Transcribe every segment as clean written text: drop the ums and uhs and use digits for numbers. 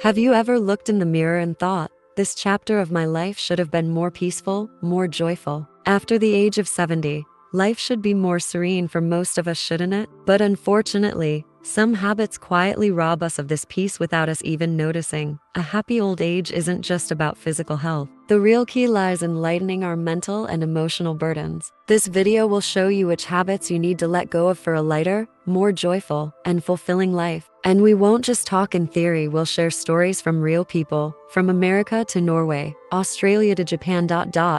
Have you ever looked in the mirror and thought, this chapter of my life should have been more peaceful, more joyful? After the age of 70, life should be more serene for most of us, shouldn't it? But unfortunately, some habits quietly rob us of this peace without us even noticing. A happy old age isn't just about physical health. The real key lies in lightening our mental and emotional burdens. This video will show you which habits you need to let go of for a lighter, more joyful, and fulfilling life. And we won't just talk in theory, we'll share stories from real people, from America to Norway, Australia to Japan.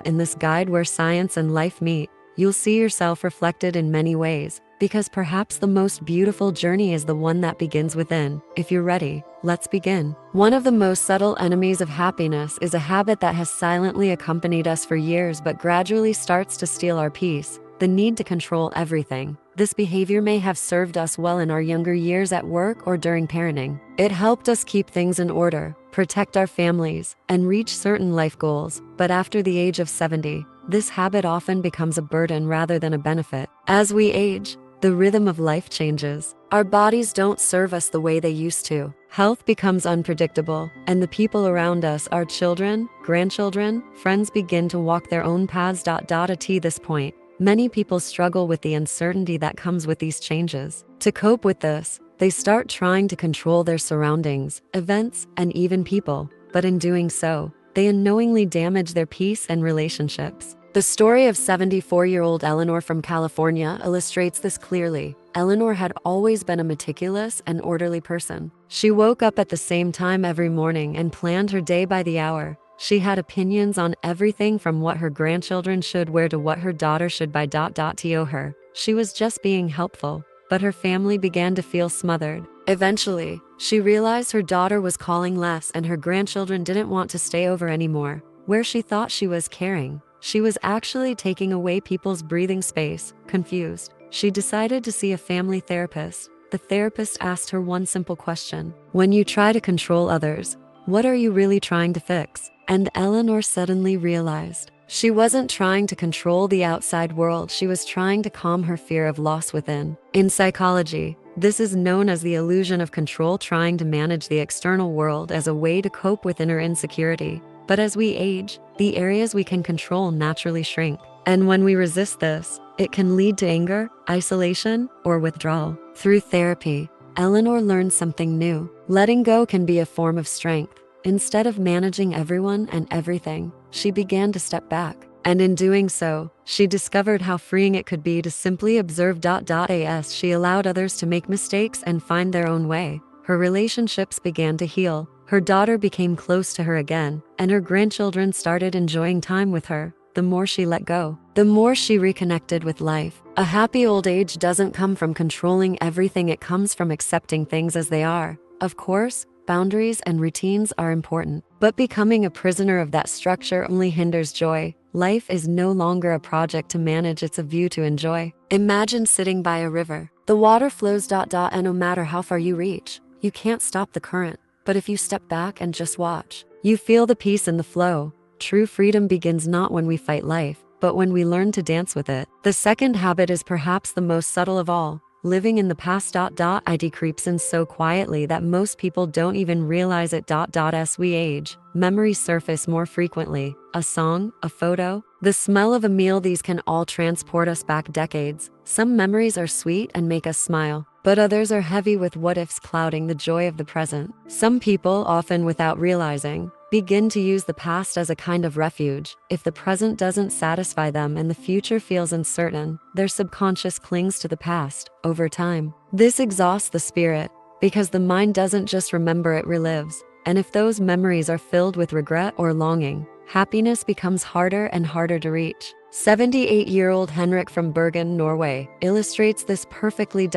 In this guide where science and life meet, you'll see yourself reflected in many ways, because perhaps the most beautiful journey is the one that begins within. If you're ready, let's begin. One of the most subtle enemies of happiness is a habit that has silently accompanied us for years but gradually starts to steal our peace: the need to control everything. This behavior may have served us well in our younger years at work or during parenting. It helped us keep things in order, protect our families, and reach certain life goals. But after the age of 70, this habit often becomes a burden rather than a benefit. As we age, the rhythm of life changes. Our bodies don't serve us the way they used to. Health becomes unpredictable, and the people around us, our children, grandchildren, friends, begin to walk their own paths. At this point, many people struggle with the uncertainty that comes with these changes. To cope with this, they start trying to control their surroundings, events, and even people. But in doing so, they unknowingly damage their peace and relationships. The story of 74-year-old Eleanor from California illustrates this clearly. Eleanor had always been a meticulous and orderly person. She woke up at the same time every morning and planned her day by the hour. She had opinions on everything from what her grandchildren should wear to what her daughter should buy. To her, she was just being helpful, but her family began to feel smothered. Eventually, she realized her daughter was calling less and her grandchildren didn't want to stay over anymore. Where she thought she was caring, she was actually taking away people's breathing space. Confused, she decided to see a family therapist. The therapist asked her one simple question: when you try to control others, what are you really trying to fix? And Eleanor suddenly realized she wasn't trying to control the outside world, she was trying to calm her fear of loss within. In psychology, this is known as the illusion of control, trying to manage the external world as a way to cope with inner insecurity. But as we age, the areas we can control naturally shrink. And when we resist this, it can lead to anger, isolation, or withdrawal. Through therapy, Eleanor learned something new. Letting go can be a form of strength. Instead of managing everyone and everything, she began to step back. And in doing so, she discovered how freeing it could be to simply observe. As she allowed others to make mistakes and find their own way, her relationships began to heal. Her daughter became close to her again, and her grandchildren started enjoying time with her. The more she let go, the more she reconnected with life. A happy old age doesn't come from controlling everything, it comes from accepting things as they are. Of course, boundaries and routines are important, but becoming a prisoner of that structure only hinders joy. Life is no longer a project to manage, it's a view to enjoy. Imagine sitting by a river. The water flows. And no matter how far you reach, you can't stop the current. But if you step back and just watch, you feel the peace in the flow. True freedom begins not when we fight life, but when we learn to dance with it. The second habit is perhaps the most subtle of all: living in the past. It creeps in so quietly that most people don't even realize it. As we age, memories surface more frequently. A song, a photo, the smell of a meal, these can all transport us back decades. Some memories are sweet and make us smile, but others are heavy with what-ifs, clouding the joy of the present. Some people, often without realizing, begin to use the past as a kind of refuge. If the present doesn't satisfy them and the future feels uncertain, their subconscious clings to the past. Over time, this exhausts the spirit, because the mind doesn't just remember, it relives. And if those memories are filled with regret or longing, happiness becomes harder and harder to reach. 78-year-old Henrik from Bergen, Norway, illustrates this perfectly.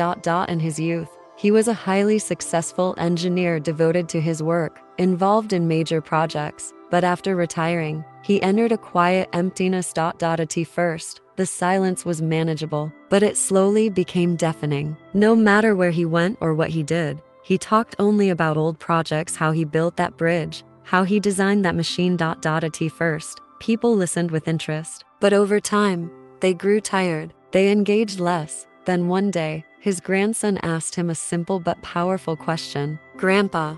In his youth, he was a highly successful engineer devoted to his work, involved in major projects. But after retiring, he entered a quiet emptiness. At first, the silence was manageable, but it slowly became deafening. No matter where he went or what he did, he talked only about old projects, how he built that bridge, how he designed that machine. At first, people listened with interest, but over time, they grew tired. They engaged less. Then one day, his grandson asked him a simple but powerful question: "Grandpa,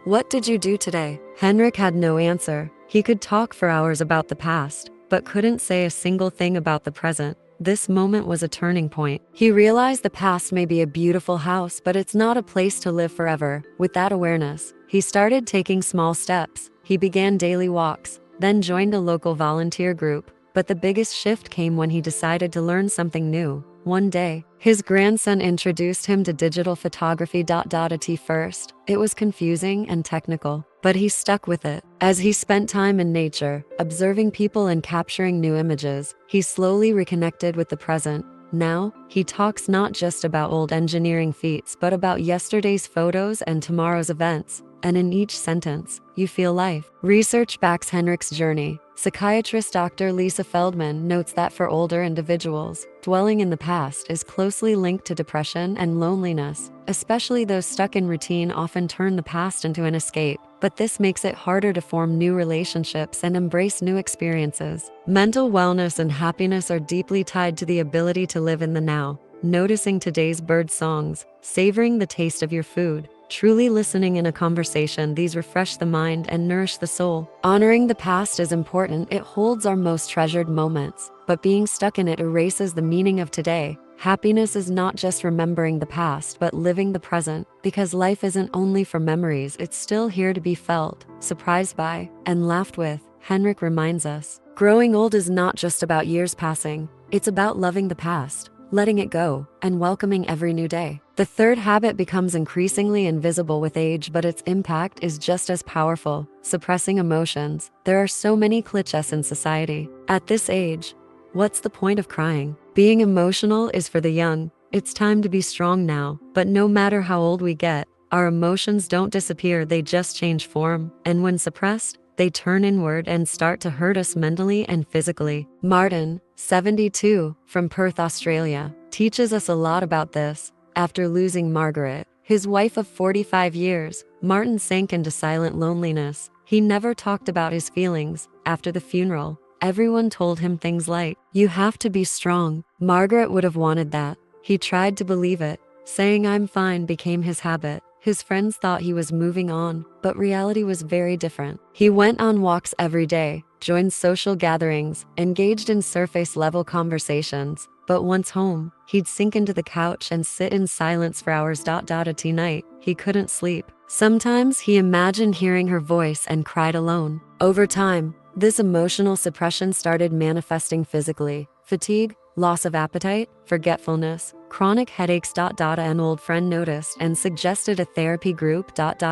"What did you do today?" Henrik had no answer. He could talk for hours about the past, but couldn't say a single thing about the present. This moment was a turning point. He realized the past may be a beautiful house, but it's not a place to live forever. With that awareness, he started taking small steps. He began daily walks, then joined a local volunteer group. But the biggest shift came when he decided to learn something new. One day, his grandson introduced him to digital photography. At first, it was confusing and technical, but he stuck with it. As he spent time in nature, observing people and capturing new images, he slowly reconnected with the present. Now, he talks not just about old engineering feats, but about yesterday's photos and tomorrow's events. And in each sentence, you feel life. Research backs Henrik's journey. Psychiatrist Dr. Lisa Feldman notes that for older individuals, dwelling in the past is closely linked to depression and loneliness. Especially those stuck in routine often turn the past into an escape, but this makes it harder to form new relationships and embrace new experiences. Mental wellness and happiness are deeply tied to the ability to live in the now. Noticing today's bird songs, savoring the taste of your food, truly listening in a conversation, these refresh the mind and nourish the soul. Honoring the past is important. It holds our most treasured moments, but being stuck in it erases the meaning of today. Happiness is not just remembering the past, but living the present, because life isn't only for memories, it's still here to be felt, surprised by, and laughed with. Henrik reminds us, growing old is not just about years passing, it's about loving the past, letting it go, and welcoming every new day. The third habit becomes increasingly invisible with age, but its impact is just as powerful: suppressing emotions. There are so many cliches in society. At this age, what's the point of crying? Being emotional is for the young. It's time to be strong now. But no matter how old we get, our emotions don't disappear, they just change form. And when suppressed, they turn inward and start to hurt us mentally and physically. Martin, 72, from Perth, Australia, teaches us a lot about this. After losing Margaret, his wife of 45 years, Martin sank into silent loneliness. He never talked about his feelings. After the funeral, everyone told him things like, "You have to be strong." Margaret would have wanted that. He tried to believe it. Saying "I'm fine" became his habit. His friends thought he was moving on, but reality was very different. He went on walks every day, joined social gatherings, engaged in surface-level conversations. But once home, he'd sink into the couch and sit in silence for hours. At night, he couldn't sleep. Sometimes he imagined hearing her voice and cried alone. Over time, this emotional suppression started manifesting physically: fatigue, loss of appetite, forgetfulness, chronic headaches. An old friend noticed and suggested a therapy group. At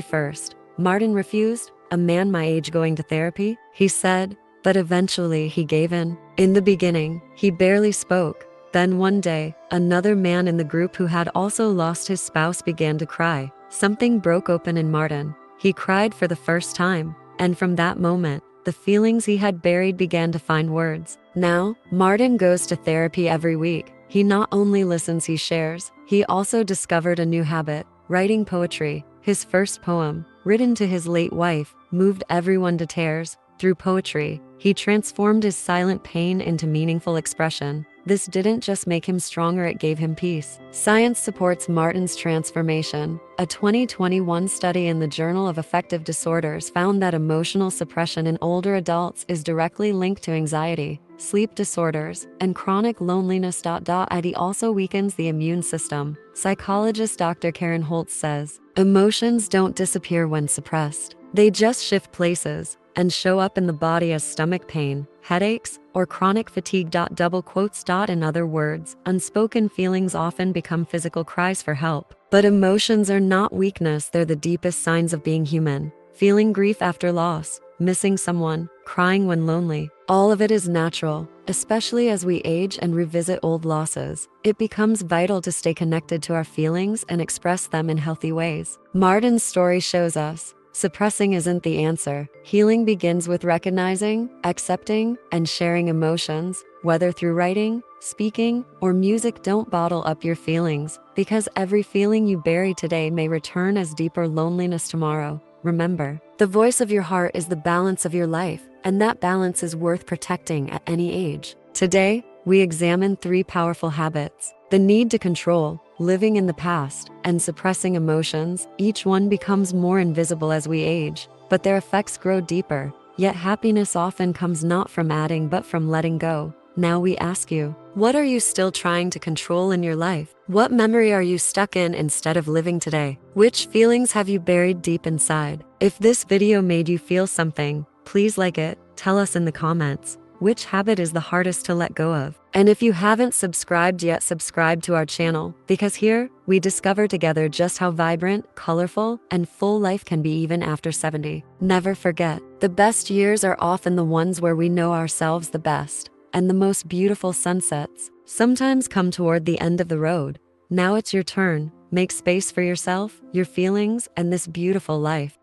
first, Martin refused. "A man my age going to therapy?" he said, but eventually he gave in. In the beginning, he barely spoke. Then one day, another man in the group who had also lost his spouse began to cry. Something broke open in Martin. He cried for the first time, and from that moment, the feelings he had buried began to find words. Now, Martin goes to therapy every week. He not only listens, he shares. He also discovered a new habit: writing poetry. His first poem, written to his late wife, moved everyone to tears. Through poetry, he transformed his silent pain into meaningful expression. This didn't just make him stronger, it gave him peace. Science supports Martin's transformation. A 2021 study in the Journal of Affective Disorders found that emotional suppression in older adults is directly linked to anxiety, sleep disorders, and chronic loneliness. It also weakens the immune system. Psychologist Dr. Karen Holtz says, "Emotions don't disappear when suppressed. They just shift places and show up in the body as stomach pain, headaches, or chronic fatigue." In other words, unspoken feelings often become physical cries for help. But emotions are not weakness, they're the deepest signs of being human. Feeling grief after loss, missing someone, crying when lonely, all of it is natural. Especially as we age and revisit old losses, it becomes vital to stay connected to our feelings and express them in healthy ways. Martin's story shows us, suppressing isn't the answer. Healing begins with recognizing, accepting, and sharing emotions, whether through writing, speaking, or music. Don't bottle up your feelings, because every feeling you bury today may return as deeper loneliness tomorrow. Remember, the voice of your heart is the balance of your life, and that balance is worth protecting at any age. Today, we examine 3 powerful habits: the need to control, living in the past, and suppressing emotions. Each one becomes more invisible as we age, but their effects grow deeper. Yet happiness often comes not from adding but from letting go. Now we ask you, what are you still trying to control in your life? What memory are you stuck in instead of living today? Which feelings have you buried deep inside? If this video made you feel something, please like it. Tell us in the comments. Which habit is the hardest to let go of? And if you haven't subscribed yet, subscribe to our channel, because here we discover together just how vibrant, colorful, and full life can be even after 70. Never forget, the best years are often the ones where we know ourselves the best, and the most beautiful sunsets sometimes come toward the end of the road. Now it's your turn. Make space for yourself, your feelings, and this beautiful life.